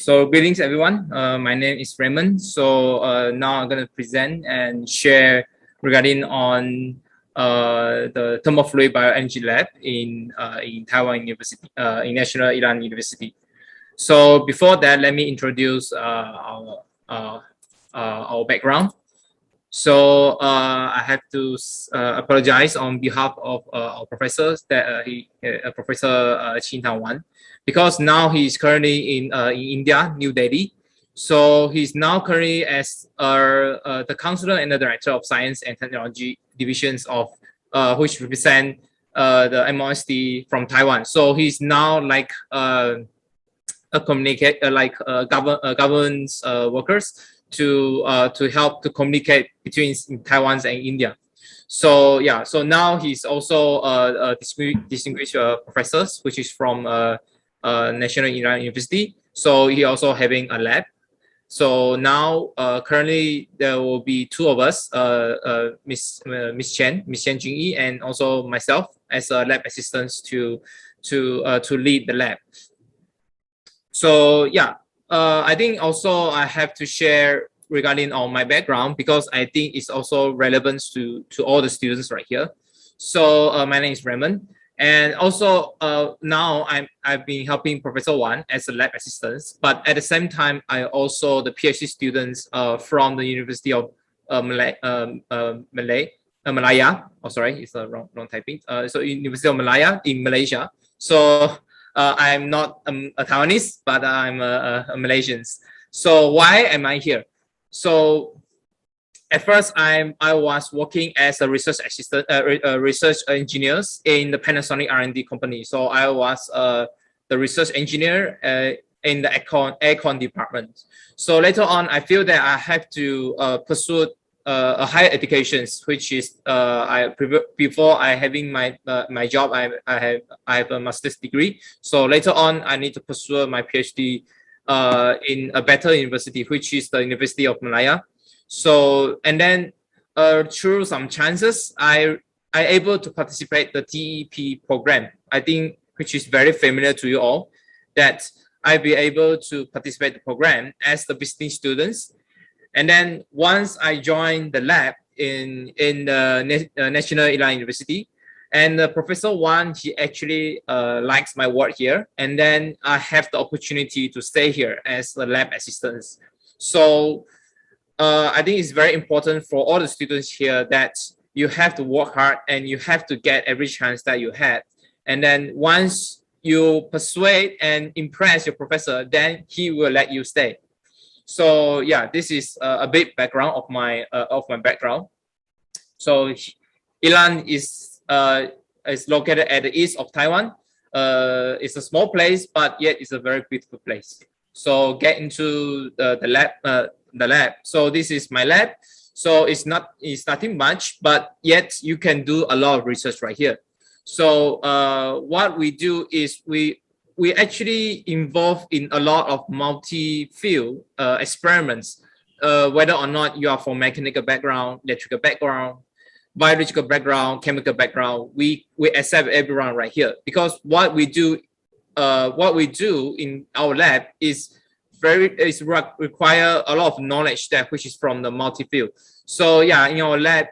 So greetings everyone. My name is Raymond. So now I'm going to present and share regarding on the ThermoFluid Bioenergy Lab in Taiwan University, in National Iran University. So before that, let me introduce our background. So I have to apologize on behalf of our professors that Professor Taiwan, because now he's currently in India, New Delhi. So he's now currently as the counselor and the director of science and technology divisions of which represent the MOSD from Taiwan. So he's now like a governance workers to help to communicate between Taiwan and India. So yeah, so now he's also a distinguished professors, which is from National Iran University. So he also having a lab. So now currently there will be two of us, Miss Chen Jingyi, and also myself as a lab assistants to lead the lab. So yeah, I think also I have to share regarding on my background, because I think it's also relevant to all the students right here. So my name is Raymond, and also now I've been helping Professor Wan as a lab assistant, but at the same time I also the PhD students from the University of Malaya. Oh, sorry, it's the wrong typing. So University of Malaya in Malaysia. So I'm not a Taiwanese, but I'm a Malaysian. So why am I here? So at first, I was working as a research assistant, research engineers in the Panasonic R&D company. So I was the research engineer in the aircon department. So later on, I feel that I have to pursue a higher educations, which is before I having my job, I have a master's degree. So later on, I need to pursue my PhD in a better university, which is the University of Malaya. So and then through some chances, I able to participate the TEP program. I think which is very familiar to you all, that I be able to participate the program as the visiting students. And then once I joined the lab in the National Iran University, and Professor Wan, he actually likes my work here. And then I have the opportunity to stay here as the lab assistant. So I think it's very important for all the students here that you have to work hard and you have to get every chance that you have. And then once you persuade and impress your professor, then he will let you stay. So yeah, this is a bit background of my background. So Ilan is located at the east of Taiwan. It's a small place, but yet it's a very beautiful place. So get into the lab. So this is my lab. So it's nothing much, but yet you can do a lot of research right here. So what we do is we actually involve in a lot of multi-field experiments, whether or not you are from mechanical background, electrical background, biological background, chemical background. We accept everyone right here, because what we do in our lab is require a lot of knowledge that which is from the multi-field. So yeah, in our lab,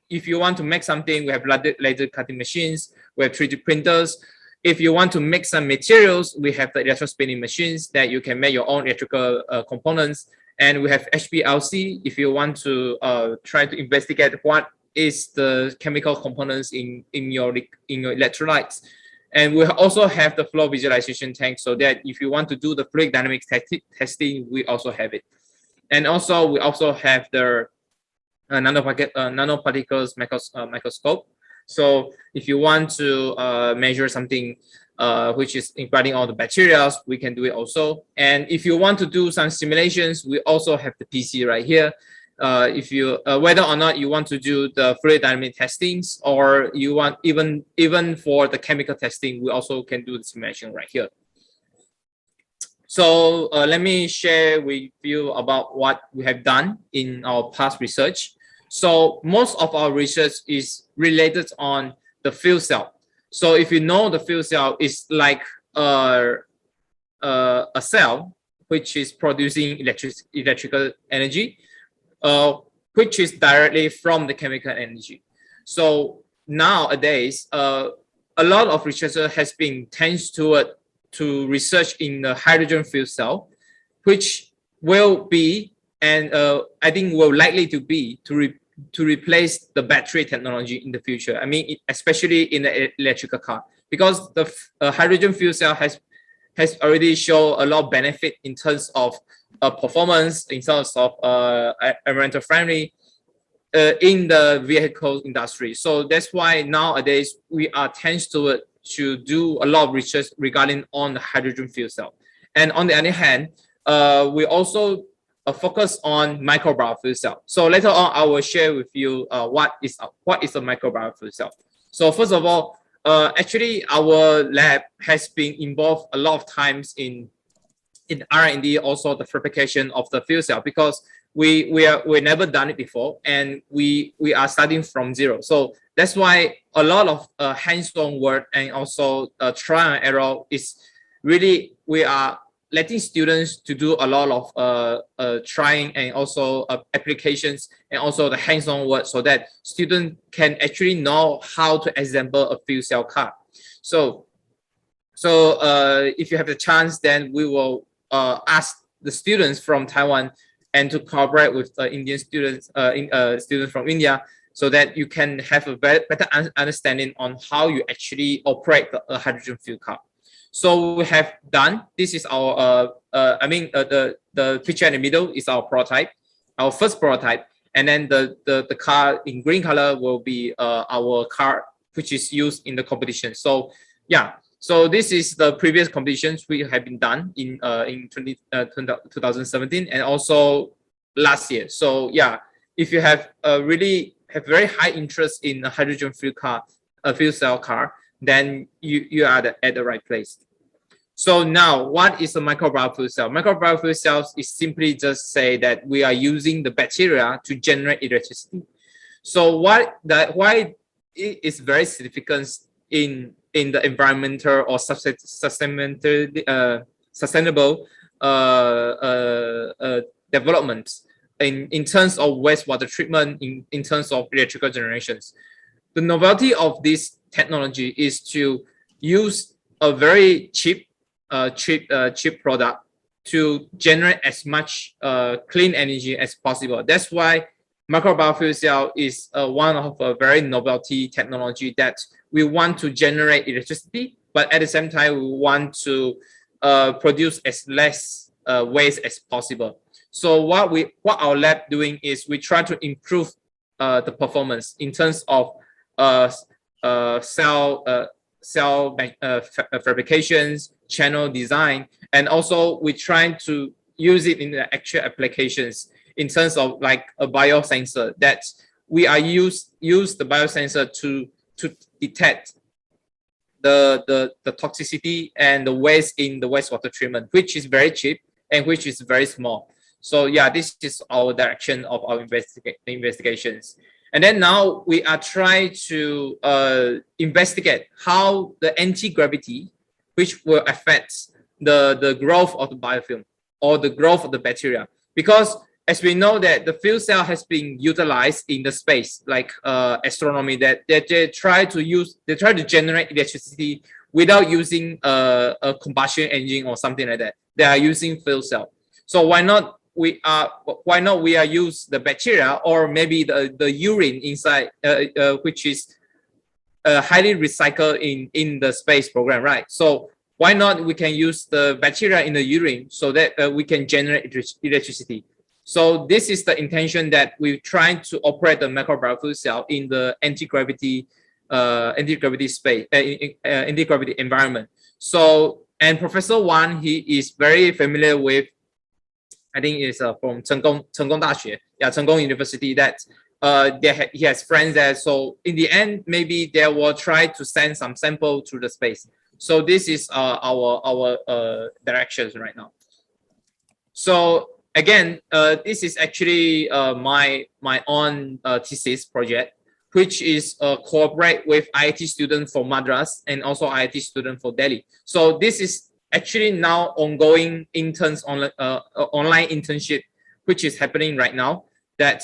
if you want to make something, we have laser cutting machines, we have 3D printers. If you want to make some materials, we have the electrospinning machines that you can make your own electrical components. And we have HPLC if you want to try to investigate what is the chemical components in your electrolytes. And we also have the flow visualization tank, so that if you want to do the fluid dynamics testing, we also have it. And also we also have the nanoparticles microscope. So if you want to measure something which is including all the bacteria, we can do it also. And if you want to do some simulations, we also have the PC right here. If you whether or not you want to do the fluid dynamic testings, or you want even for the chemical testing, we also can do the simulation right here. So let me share with you about what we have done in our past research. So most of our research is related on the fuel cell. So if you know, the fuel cell is like a cell which is producing electrical energy, which is directly from the chemical energy. So nowadays, a lot of researchers has been tends to research in the hydrogen fuel cell, which will be, and I think will likely to be, to replace the battery technology in the future. I mean, especially in the electrical car, because the hydrogen fuel cell has already shown a lot of benefit in terms of performance, in terms of environmental friendly in the vehicle industry. So that's why nowadays we are tends to do a lot of research regarding on the hydrogen fuel cell. And on the other hand, we also focus on microbial fuel cell. So later on, I will share with you what is a microbial fuel cell. So first of all, actually, our lab has been involved a lot of times in R&D, also the fabrication of the fuel cell, because we never done it before, and we are starting from zero. So that's why a lot of hands-on work and also trial and error is really, we are letting students to do a lot of trying and also applications and also the hands-on work, so that students can actually know how to assemble a fuel cell car. So if you have the chance, then we will ask the students from Taiwan and to cooperate with Indian students, students from India, so that you can have a better understanding on how you actually operate the hydrogen fuel car. So we have done, this is our, the picture in the middle is our prototype, our first prototype. And then the car in green color will be our car, which is used in the competition. So yeah, so this is the previous competitions we have been done in 2017 and also last year. So yeah, if you have really have very high interest in a hydrogen fuel cell car, then you are at the right place. So now, what is a microbial fuel cell? Microbial fuel cells is simply just say that we are using the bacteria to generate electricity. So why it is very significant in the environmental or sustainable development in terms of wastewater treatment, in terms of electrical generations. The novelty of this technology is to use a very cheap product to generate as much clean energy as possible. That's why microbial fuel cell is one of a very novelty technology that we want to generate electricity, but at the same time we want to produce as less waste as possible. So what our lab doing is we try to improve the performance in terms of cell fabrications, channel design, and also we try to use it in the actual applications in terms of like a biosensor, that we are use the biosensor to detect the toxicity and the waste in the wastewater treatment, which is very cheap and which is very small. So yeah, this is our direction of our investigations. And then now we are trying to investigate how the anti-gravity, which will affect the growth of the biofilm or the growth of the bacteria. Because as we know that the fuel cell has been utilized in the space, like astronomy, that they try to generate electricity without using a combustion engine or something like that. They are using fuel cell. So why not we are use the bacteria or maybe the urine inside, which is highly recycled in the space program, right? So why not we can use the bacteria in the urine so that we can generate electricity. So this is the intention that we're trying to operate the microbial fuel cell in the anti-gravity space, anti-gravity environment. So, and Professor Wan, he is very familiar with, I think it's from Chong Daxue, yeah, Chong University, that he has friends there. So in the end, maybe they will try to send some sample to the space. So this is our directions right now. So again, this is actually my own thesis project, which is cooperate with IIT students for Madras and also IIT student for Delhi. So this is actually now ongoing online internship, which is happening right now, that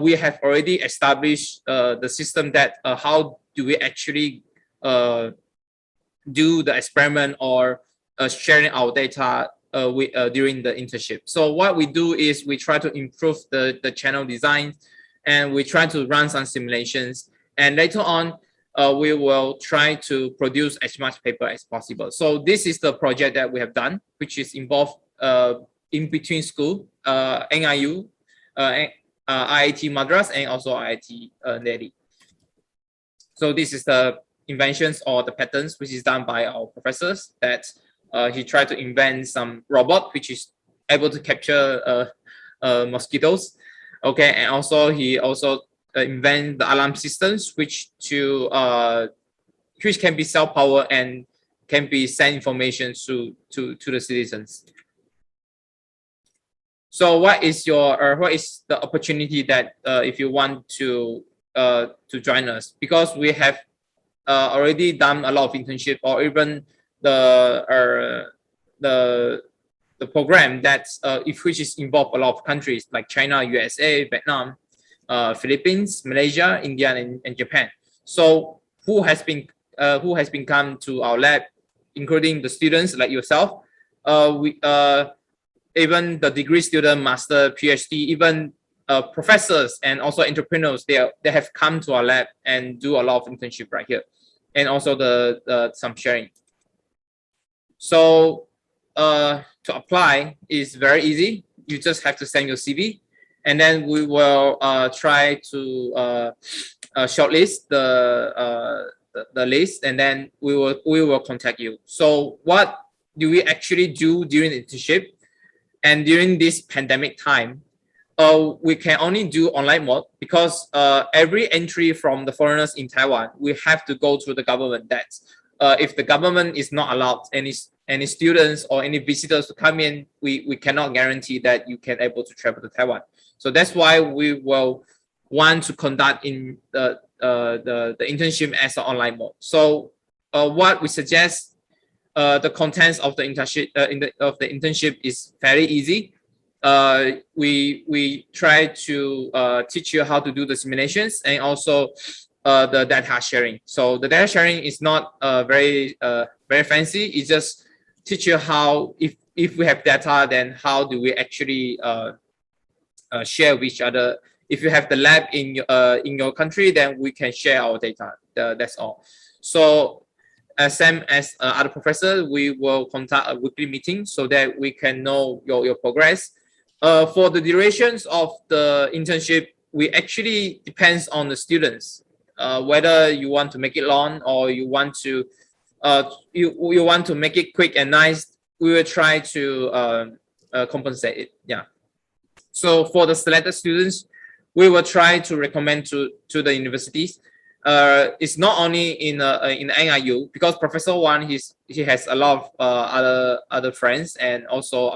we have already established the system that how do we actually do the experiment or sharing our data during the internship. So what we do is we try to improve the channel design, and we try to run some simulations, and later on we will try to produce as much paper as possible. So this is the project that we have done, which is involved in between school, NIU, IIT Madras, and also IIT Delhi. So this is the inventions or the patterns which is done by our professors, that he tried to invent some robot which is able to capture mosquitoes. Okay, and also he also invent the alarm systems which can be self-power and can be send information to the citizens. So what is the opportunity that if you want to join us? Because we have already done a lot of internship, or even the program that's which is involved a lot of countries like China, USA, Vietnam, Philippines, Malaysia, India, and Japan. So who has been come to our lab, including the students like yourself, even the degree student, master, PhD, even professors and also entrepreneurs, they have come to our lab and do a lot of internship right here, and also the some sharing. So to apply is very easy. You just have to send your CV, and then we will try to shortlist the list, and then we will contact you. So what do we actually do during the internship? And during this pandemic time, we can only do online mode, because every entry from the foreigners in Taiwan, we have to go through the government. That if the government is not allowed any students or any visitors to come in, we cannot guarantee that you can able to travel to Taiwan. So that's why we will want to conduct in the internship as an online mode. So what we suggest, the contents of the internship is very easy. We try to teach you how to do the simulations, and also the data sharing. So the data sharing is not very fancy. It just teach you how, if we have data, then how do we actually share with each other. If you have the lab in your country, then we can share our data. That's all. So same as other professors, we will conduct a weekly meeting so that we can know your progress. For the durations of the internship, we actually depends on the students, whether you want to make it long or you want to you want to make it quick and nice. We will try to compensate it. Yeah. So for the selected students, we will try to recommend to the universities. It's not only in NIU, because Professor Wan, he has a lot of other friends and also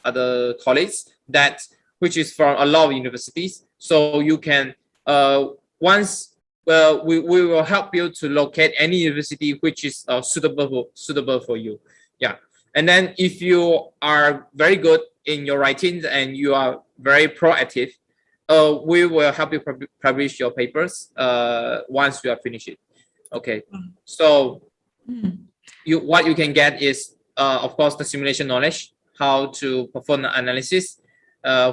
other colleagues that which is from a lot of universities. So you can once we will help you to locate any university which is suitable for you. Yeah. And then if you are very good in your writings and you are very proactive, we will help you publish your papers once you have finished it. Okay. So what you can get is, of course, the simulation knowledge, how to perform the analysis,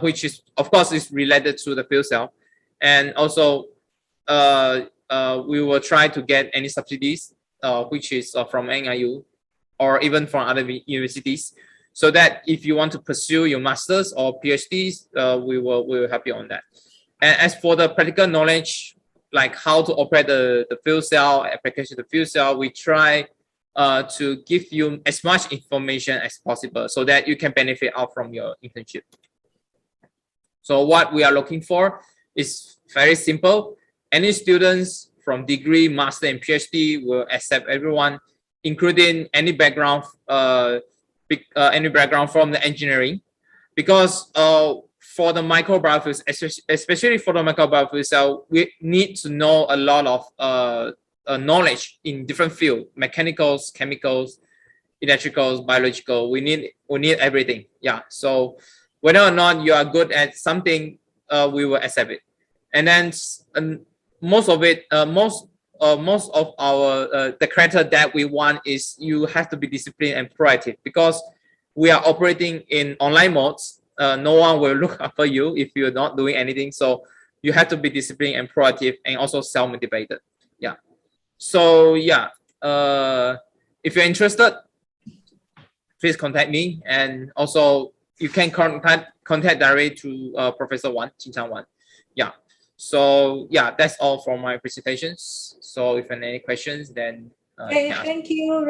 which is, of course, is related to the fuel cell. And also, we will try to get any subsidies, which is from NIU or even from other universities, so that if you want to pursue your masters or PhDs, we will help you on that. And as for the practical knowledge, like how to operate the fuel cell, application of the fuel cell, we try to give you as much information as possible so that you can benefit out from your internship. So what we are looking for is very simple. Any students from degree, master, and PhD will accept everyone, including any background from the engineering, because for the microbial, especially for the microbial cell, we need to know a lot of knowledge in different fields, mechanicals, chemicals, electrical, biological. We need everything. Yeah. So whether or not you are good at something, we will accept it. And then most of it, most of our the character that we want is you have to be disciplined and proactive, because we are operating in online modes. No one will look after you if you're not doing anything. So you have to be disciplined and proactive, and also self-motivated. Yeah. So yeah, if you're interested, please contact me, and also you can contact directly to Professor Ching Wan. Yeah. So yeah, that's all from my presentations. So if you have any questions, then Thank you.